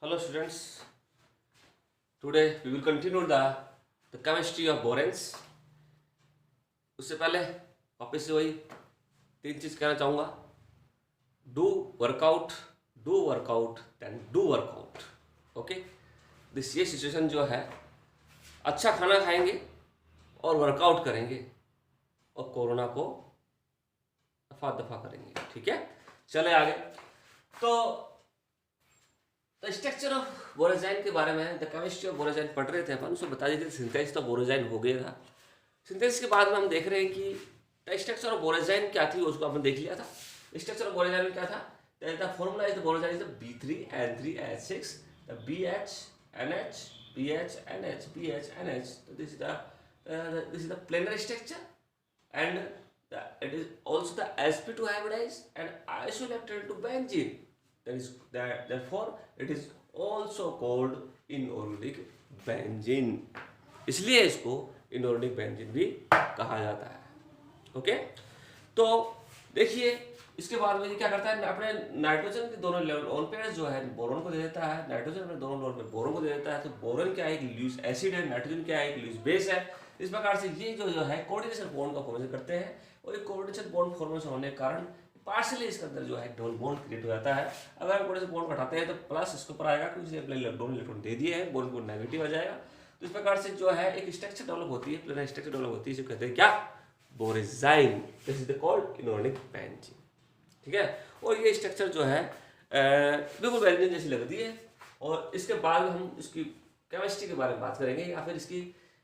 Hello students, today we will continue the chemistry of boranes. उससे पहले वापस से वही तीन चीज़ कहना चाहूँगा. Do workout then do workout. Okay, ये सिचुएशन जो है, अच्छा खाना खाएंगे और वर्कआउट करेंगे और कोरोना को दफा दफा करेंगे. ठीक है, चले आगे. तो स्ट्रक्चर ऑफ बोरोजाइन के बारे में, द केमिस्ट्री ऑफ बोरोजाइन पढ़ रहे थे अपन. उसमें बता दीजिए सिंथेसिस तो बोरोजाइन हो गया था. सिंथेसिस के बाद में हम देख रहे हैं कि स्ट्रक्चर ऑफ बोरोजाइन क्या थी, उसको आपने देख लिया था. स्ट्रक्चर ऑफ बोरोजाइन में क्या था? The formula is the borazine is the B3N3H6 the BH NH BH NH. So this is the planar structure and it is also the sp2 hybridized and isoelectron to benzene. Therefore it is also called inorganic benzene. इसलिए इसको inorganic benzene भी कहा जाता है. Okay, तो देखिए इसके बाद में क्या करता है, अपने नाइट्रोजन के दोनों लोन पेयर्स जो है बोरोन को दे देता है. नाइट्रोजन अपने दोनों लोन पे बोरोन को दे देता है. तो बोरोन क्या है, एक लूज एसिड है, नाइट्रोजन क्या है, एक लूज बेस है. इस प्रकार से ये जो है कोऑर्डिनेशन बॉन्ड का फॉर्मेशन करते हैं और एक कोऑर्डिनेशन बॉन्ड फॉर्मेशन होने के कारण पार्शियली इसके अंदर जो है डबल बॉन्ड क्रिएट हो जाता है. अगर हम कोऑर्डिनेशन बॉन्ड हटाते हैं तो प्लस इसके ऊपर आएगा क्योंकि अपने इलेक्ट्रॉन दे दिए हैं, बॉन्ड को नेगेटिव आ जाएगा. तो इस प्रकार से जो है एक स्ट्रक्चर डेवलप होती है, प्लेनर स्ट्रक्चर डेवलप होती है, इसे कहते हैं क्या, borazine. This is the called inorganic benzene. ठीक है, और ये स्ट्रक्चर जो है बिल्कुल बेंजीन जैसी लगती है. और इसके बाद हम इसकी केमिस्ट्री के बारे में बात करेंगे या फिर इसकी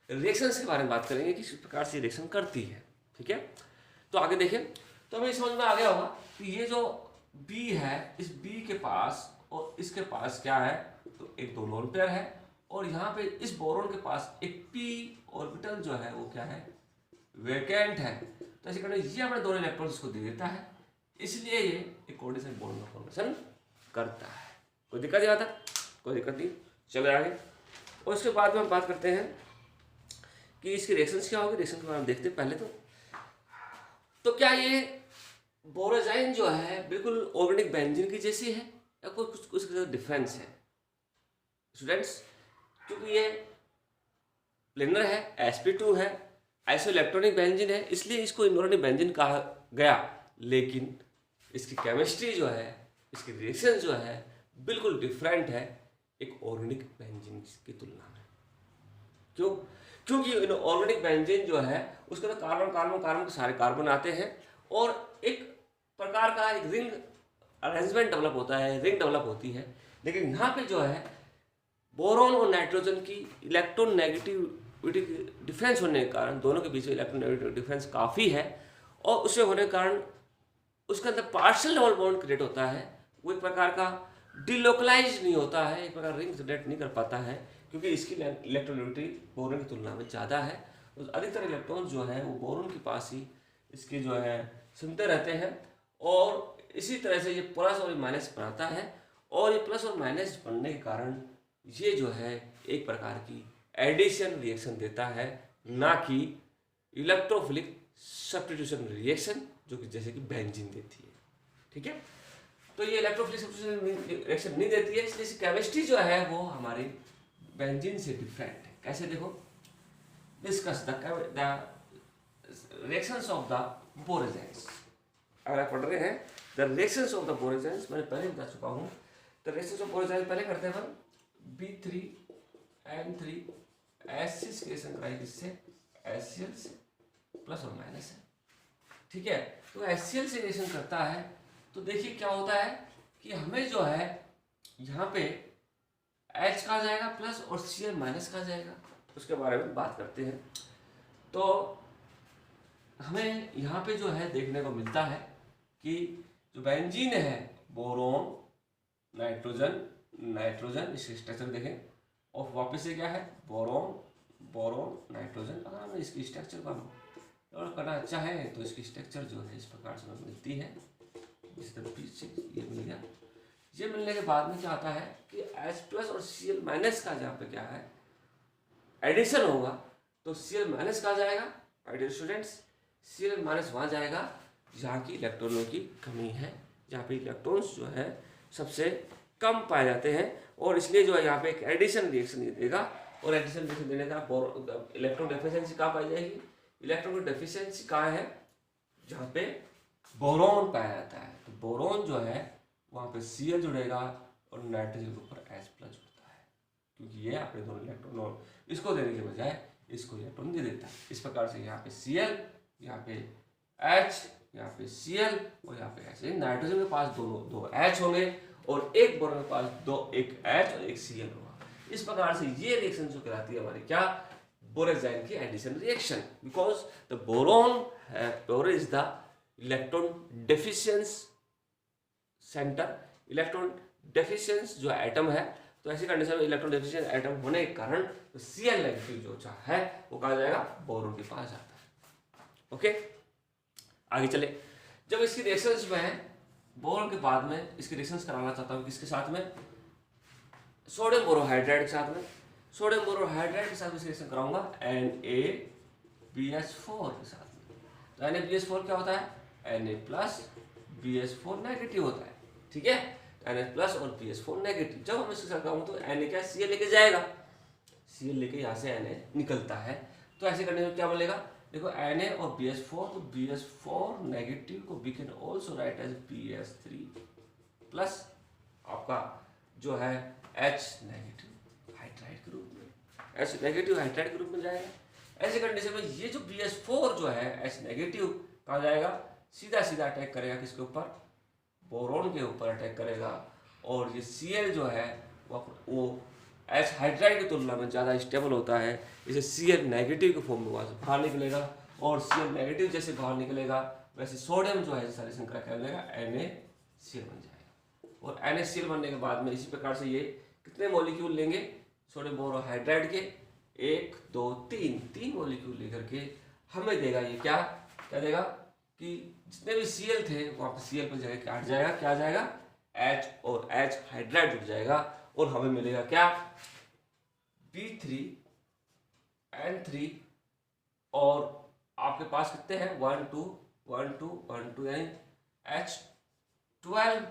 रिएक्शंस के बारे में बात करेंगे कि किस प्रकार से रिएक्शन करती है. ठीक है, तो आगे देखें तो हमें समझ में आ गया होगा कि ये जो B है, इस B के पास और इसके पास क्या है, तो एक दो लोन पेयर है और यहाँ पे इस बोरोन के पास एक p ऑर्बिटल जो है वो क्या है, वैकेंट है. तो ऐसे करके ये अपने दोनों इलेक्ट्रॉन्स को दे देता है, इसलिए ये एक कोऑर्डिनेशन बॉन्ड का फॉर्मेशन करता है. कोई दिक्कत नहीं आता, कोई दिक्कत नहीं. चले आगे. और उसके बाद में हम बात करते हैं कि इसकी रिएक्शंस क्या होगी. रिएक्शन के बारे में देखते हैं पहले. तो क्या ये बोरोजाइन जो है बिल्कुल ऑर्गेनिक बेंजीन की जैसी है या कोई कुछ डिफरेंस है स्टूडेंट्स? क्योंकि ये प्लेनर है, sp2 है, आइसो इलेक्ट्रॉनिक बेंजीन है, इसलिए इसको इनऑर्गेनिक बेंजीन कहा गया. लेकिन इसकी केमिस्ट्री जो है, इसकी रिएक्शन जो है बिल्कुल डिफरेंट है एक ऑर्गेनिक बेंजीन की तुलना में. क्यों? क्योंकि ऑर्गेनिक बेंजीन जो है उसके अंदर कार्बन के सारे कार्बन आते हैं और एक प्रकार का एक रिंग अरेंजमेंट डेवलप होता है, रिंग डेवलप होती है. लेकिन यहाँ पे जो है बोरोन और नाइट्रोजन की इलेक्ट्रॉन नेगेटिविटी डिफरेंस होने के कारण, दोनों के बीच में इलेक्ट्रॉन नेगेटिव डिफरेंस काफ़ी है और उससे होने के कारण उसके अंदर पार्शियल डबल बॉन्ड क्रिएट होता है. वो एक प्रकार का डिलोकलाइज नहीं होता है, एक प्रकार रिंग जनरेट नहीं कर पाता है क्योंकि इसकी इलेक्ट्रोनेगेटिविटी बोरोन की तुलना में ज़्यादा है. तो अधिकतर इलेक्ट्रॉन जो है वो बोरोन के पास ही इसके जो है सुनते रहते हैं और इसी तरह से ये प्लस और माइनस बनाता है. और ये प्लस और माइनस बनने के कारण ये जो है एक प्रकार की एडिशन रिएक्शन देता है, ना कि इलेक्ट्रोफिलिक सब्स्टिट्यूशन रिएक्शन जो कि जैसे कि बेंजीन देती है. ठीक है, तो ये इलेक्ट्रोफिलिक सब्स्टिट्यूशन रिएक्शन नहीं देती है, इसलिए इसकी केमिस्ट्री जो है वो हमारी बेंजीन से डिफरेंट है. कैसे देखो, discuss the reactions of the borazines. अगर आप पढ़ रहे हैं the reactions of the borazines, मैंने पहले बता चुका हूँ. द रिएक्शंस ऑफ बोरोजाइन्स पहले करते हैं B3N3 एसिड की रिएक्शन कराई, जिससे HCl से प्लस और माइनस है. ठीक है, तो HCl से रिएक्शन करता है तो देखिए क्या होता है कि हमें जो है यहाँ पे H कहा जाएगा प्लस और Cl माइनस कहा जाएगा. उसके बारे में बात करते हैं. तो हमें यहाँ पे जो है देखने को मिलता है कि जो बेंजीन है, बोरोन नाइट्रोजन इसके स्ट्रक्चर देखें और वापस से क्या है, बोरोन नाइट्रोजन. अगर हमें इसकी स्ट्रक्चर को हम करना चाहें तो इसकी स्ट्रक्चर जो है इस प्रकार से हमें मिलती है. इस तरह पीछे ये मिल गया. ये मिलने के बाद में क्या आता है कि H प्लस और Cl माइनस का जहाँ पे क्या है एडिशन होगा तो Cl माइनस कहा जाएगा. डियर स्टूडेंट्स, Cl माइनस वहाँ जाएगा जहाँ की इलेक्ट्रॉनों की कमी है, जहाँ पे इलेक्ट्रॉन्स जो है सबसे कम पाए जाते हैं, और इसलिए जो है यहाँ पे एक एडिशन रिएक्शन देगा, और एडिशन रिएक्शन देने का इलेक्ट्रॉन डेफिशिएंसी कहाँ पाई जाएगी, इलेक्ट्रॉन की डेफिशिएंसी कहाँ है, जहाँ पे बोरॉन पाया जाता है। तो बोरॉन जो है वहाँ पे Cl जुड़ेगा और नाइट्रोजन के ऊपर H प्लस जुड़ता है, क्योंकि ये अपने दोनों इलेक्ट्रॉन और इसको देने के बजाय इसको इलेक्ट्रॉन दे देता है। इस प्रकार से यहाँ पे Cl, यहाँ पे H, यहाँ पे Cl और यहाँ पे H। नाइट्रोजन के पास दो H होंगे और एक बोरॉन के पास एक H और एक Cl होगा। इस प्रकार से ये रिएक्शन जो कहलाती है हमारी क्या, बोरेजाइन की addition reaction, because the boron is the electron deficiency centre, electron deficiency जो एटम है। तो ऐसी कंडीशन में इलेक्ट्रॉन डेफिशिएंस एटम होने के कारण तो Cl नेगेटिव जो है वो कहा जाएगा बोरोन के पास जाता है। ओके, आगे चले। जब इसकी रिएक्शंस में बोरोन के बाद में इसकी रिएक्शंस कराना चाहता हूँ किसके साथ में, सोडियम बोरोहाइड्राइड के साथ में। सोडियम बोरोहाइड्राइड के साथ में रिएक्शन कराऊंगा NaBH4 के साथ में। तो NaBH4 क्या होता है, Na+BH4 नेगेटिव होता है, ठीक है। Na+ और BH4 नेगेटिव। जब हम इसके साथ कराऊंगा तो Na क्या Cl लेके जाएगा, Cl लेके यहाँ से Na निकलता है। तो ऐसे करने में क्या बनेगा, देखो Na और BH4, तो BH4 नेगेटिव को we can also write as BH3 plus आपका जो है H नेगेटिव हाइड्राइड के रूप में, H नेगेटिव हाइड्राइड के रूप में जाएगा। ऐसे कंडीशन में ये जो BH4 जो है H नेगेटिव कहाँ जाएगा, सीधा सीधा अटैक करेगा किसके ऊपर, बोरोन के ऊपर अटैक करेगा। और ये Cl जो है वो H हाइड्राइड की तुलना में ज़्यादा स्टेबल होता है, इसे Cl नेगेटिव के फॉर्म में वहाँ से बाहर निकलेगा। और Cl नेगेटिव जैसे बाहर निकलेगा वैसे सोडियम जो है सारे संक्रिया क्या बनेगा, NaCl बन जाएगा। और NaCl बनने के बाद में इसी प्रकार से ये कितने मॉलिक्यूल लेंगे, सोडियम बोरोहाइड्राइड के 1 2 3 मॉलिक्यूल लेकर के हमें देगा ये क्या देगा कि जितने भी Cl थे वहाँ पर Cl पर जगह क्या हट जाएगा, क्या आ जाएगा, H और H हाइड्राइड जुड़ जाएगा और हमें मिलेगा क्या, B3N3 और आपके पास कितने हैं 1 2 1 2 1 2 यानी H12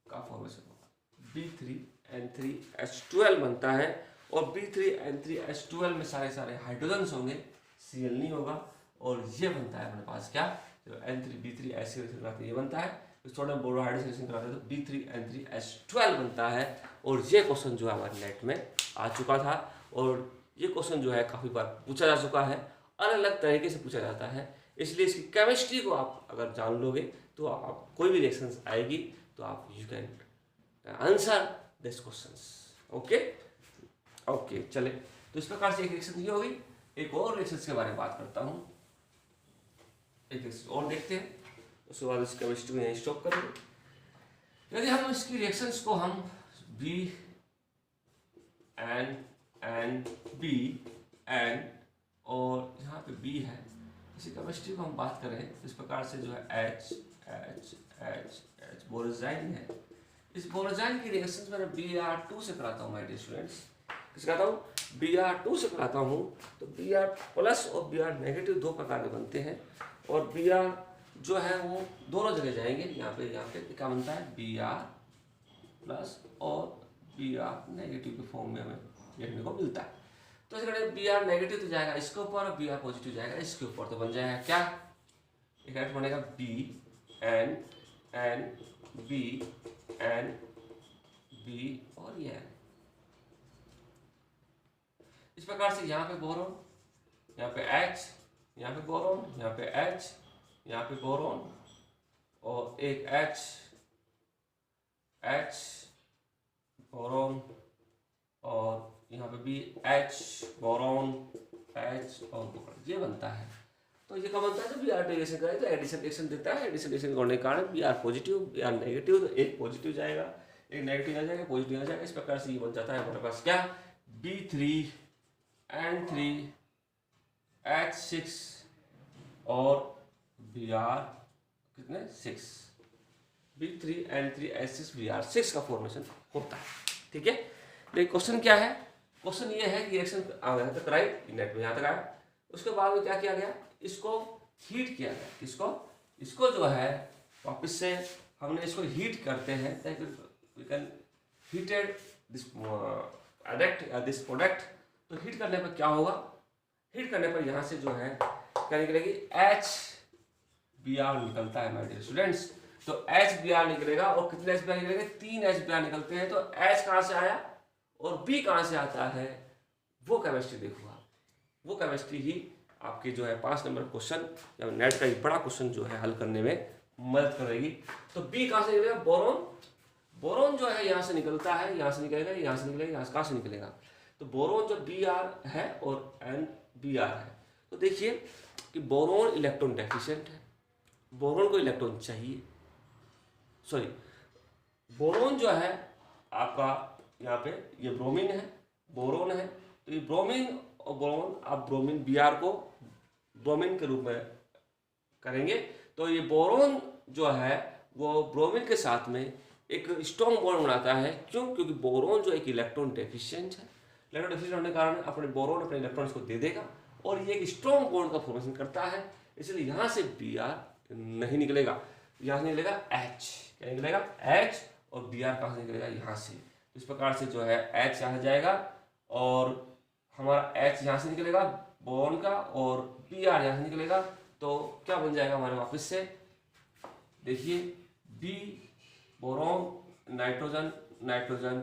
का फॉर्मेशन होगा, B3N3H12 बनता है। और B3N3H12 में सारे हाइड्रोजन होंगे, Cl नहीं होगा। और ये बनता है अपने पास क्या, जो N3B3 ऐसे ये बनता है। तो सोडियम बोरोहाइड्राइड से रिएक्शन कराते हैं तो B3N3H12 बनता है। और ये क्वेश्चन जो है हमारे नेट में आ चुका था, और ये क्वेश्चन जो है काफ़ी बार पूछा जा चुका है, अलग अलग तरीके से पूछा जाता है। इसलिए इसकी केमिस्ट्री को आप अगर जान लोगे तो आप कोई भी रिएक्शन आएगी तो आप you can answer this questions. Okay चले, तो इस प्रकार से एक रिएक्शन ये होगी। एक और रिएक्शन के बारे में बात करता हूँ, एक रिएक्शन और देखते हैं, उसके बाद इस केमिस्ट्री को यहीं स्टॉप करेंगे। यदि हम इसकी रिएक्शंस को हम BN और यहाँ पे B है, इसी केमिस्ट्री को हम बात करें इस प्रकार से जो है H बोरोजाइन है। इस बोरोजाइन की रिएक्शंस मैंने Br2 से कराता हूँ माय डियर स्टूडेंट्स। किससे कराता हूँ, Br2 से कराता हूँ। तो Br+ और Br नेगेटिव दो प्रकार के बनते हैं, और Br जो है वो दोनों जगह जाएंगे। यहाँ पे क्या बनता है, Br+ और Br नेगेटिव के फॉर्म में हमें देखने को मिलता है। तो इस Br नेगेटिव तो जाएगा इसके ऊपर और Br पॉजिटिव जाएगा इसके ऊपर, तो बन जाएगा क्या, एक बनेगा BN B और ये इस प्रकार से यहाँ पे बोरोन, यहाँ पे H, यहाँ पे बोरोन, यहाँ पे H, यहाँ पे बोरोन और एक H बोरोन और यहाँ पे भी H बोरोन H और बोरोन, ये बनता है। तो ये क्या बनता है, जब Br रिएक्शन करें तो एडिशन रिएक्शन देता है। एडिशन रिएक्शन करने के कारण Br पॉजिटिव Br नेगेटिव, तो एक पॉजिटिव जाएगा एक नेगेटिव आ जाएगा पॉजिटिव आ जाएगा। इस प्रकार से ये बन जाता है हमारे पास क्या, B3N3H6 और Br कितने 6, B3N3H6 Br6 का फॉर्मेशन होता है, ठीक है। लेकिन क्वेश्चन क्या है, क्वेश्चन ये है कि रिएक्शन यहाँ तक राइट, नेट में यहाँ तक आया। उसके बाद में क्या किया गया, इसको हीट किया गया। इसको जो है वापस से हमने इसको हीट करते हैं ताकि we can heated this product या दिस प्रोडक्ट, तो हीट करने पर क्या होगा, हीट करने पर यहाँ से जो है क्या निकलेगी, HBr निकलता है माय डियर स्टूडेंट्स। तो HBr निकलेगा और कितने HBr निकलेंगे, 3 HBr निकलते हैं। तो H कहाँ से आया और B कहाँ से आता है, वो केमिस्ट्री देखो आप, वो केमिस्ट्री ही आपकी जो है 5 नंबर क्वेश्चन या नेट का एक बड़ा क्वेश्चन जो है हल करने में मदद करेगी। तो B कहाँ से निकलेगा, बोरोन, बोरोन जो है यहाँ से निकलता है, यहाँ से निकलेगा, यहाँ से निकलेगा, यहाँ से कहाँ से निकलेगा, तो बोरोन जो Br है और NBr है। तो देखिए कि बोरोन इलेक्ट्रॉन डेफिशिएंट है, बोरोन को इलेक्ट्रॉन चाहिए, सॉरी बोरोन जो है आपका यहाँ पे ये ब्रोमीन है, बोरोन है, तो ये ब्रोमीन और बोरोन आप ब्रोमीन Br को ब्रोमीन के रूप में करेंगे। तो ये बोरोन जो है वो ब्रोमीन के साथ में एक स्ट्रॉन्ग बॉन्ड बनाता है। क्यों, क्योंकि बोरोन जो एक इलेक्ट्रॉन डेफिशिएंट है, इलेक्ट्रॉन डेफिशिएंट होने के कारण अपने बोरोन अपने इलेक्ट्रॉन्स को दे देगा और ये एक स्ट्रॉन्ग बॉन्ड का फॉर्मेशन करता है, इसलिए यहाँ से Br नहीं निकलेगा, यहाँ से निकलेगा H, क्या निकलेगा H, और Br कहाँ से निकलेगा, यहाँ से। इस प्रकार से जो है H यहाँ जाएगा और हमारा H यहाँ से निकलेगा बोरोन का और Br यहाँ से निकलेगा, तो क्या बन जाएगा हमारे वापस से, देखिए B boron nitrogen, nitrogen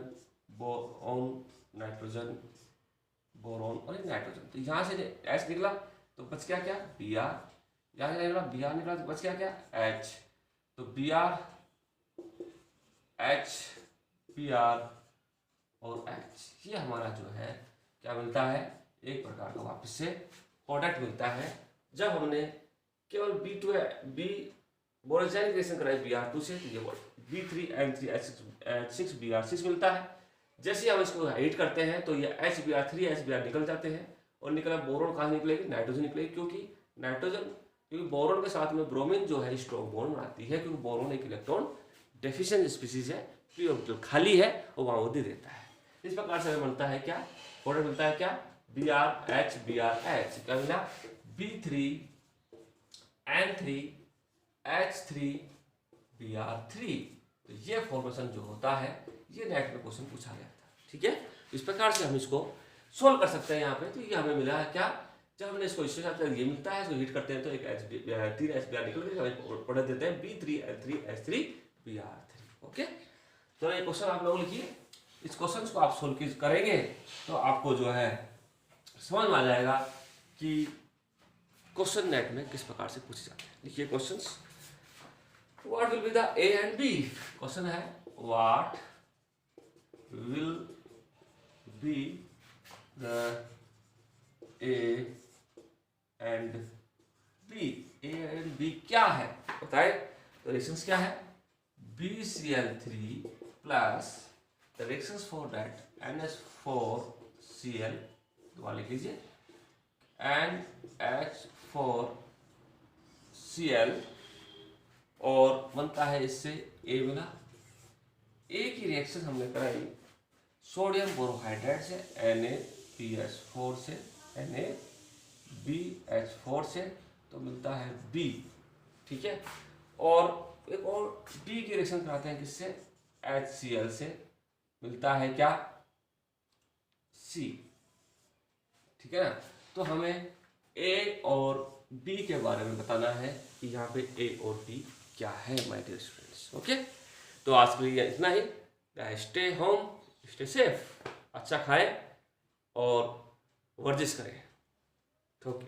boron, nitrogen boron और नाइट्रोजन। तो यहाँ से H निकला तो बच गया क्या, Br, यहाँ से निकला Br निकला तो बच गया क्या, H। तो Br H Br और H, ये हमारा जो है क्या मिलता है, एक प्रकार का वापस से प्रोडक्ट मिलता है। जब हमने केवल B बोरोजन रिएक्शन कराई Br2 से, तो ये B3N3H6Br6 मिलता है। जैसे हम इसको हीट करते हैं तो ये HBr3 HBr निकल जाते हैं और निकला बोरोन कहाँ निकलेगी, नाइट्रोजन निकलेगी, क्योंकि बोरोन के साथ में ब्रोमीन जो है स्ट्रॉन्ग बॉन्ड बनाती है, क्योंकि बोरोन एक इलेक्ट्रॉन डेफिशिएंट स्पीसीज है, फ्री ऑर्बिटल खाली है और वहाँ वो दे देता है। इस प्रकार से हमें मिलता है क्या, प्रोडक्ट मिलता है क्या, BrH BrH, क्या मिला, B3N3H3 Br3। तो ये फॉर्मेशन जो होता है ये नेट में क्वेश्चन पूछा गया था, ठीक है। इस प्रकार से हम इसको सोल्व कर सकते हैं यहाँ पे। तो ये हमें मिला है क्या, जब हमने इसको इसके साथ ये मिलता है, इसको हीट करते हैं तो एक 3 HBr निकल के हमें प्रोडक्ट देते हैं B3N3H3 Br3। ओके, तो ये क्वेश्चन आप लोग लिखिए, इस क्वेश्चन को आप सोल्व करेंगे तो आपको जो है समझ में आ जाएगा कि क्वेश्चन नेट में किस प्रकार से पूछे जाते हैं। लिखिए questions, what will be the A and B, question है what will be the A and B, A and B क्या है बताए, तो रिएक्शंस क्या है, BCl3 plus the reactions for that NH4Cl, दोबारा लिख लीजिए, NH4Cl और बनता है इससे A मिला। A की रिएक्शन हमने कराई सोडियम बोरोहाइड्रेट से NaBH4 से NaBH4 से, तो मिलता है B, ठीक है। और एक और B की रिएक्शन कराते हैं किससे, HCl से, मिलता है क्या, C, ठीक है ना। तो हमें A और B के बारे में बताना है कि यहाँ पे A और B क्या है माय डियर स्टूडेंट्स। ओके, तो आज के लिए इतना ही। स्टे होम, स्टे सेफ, अच्छा खाएं और वर्जिश करें। ओके।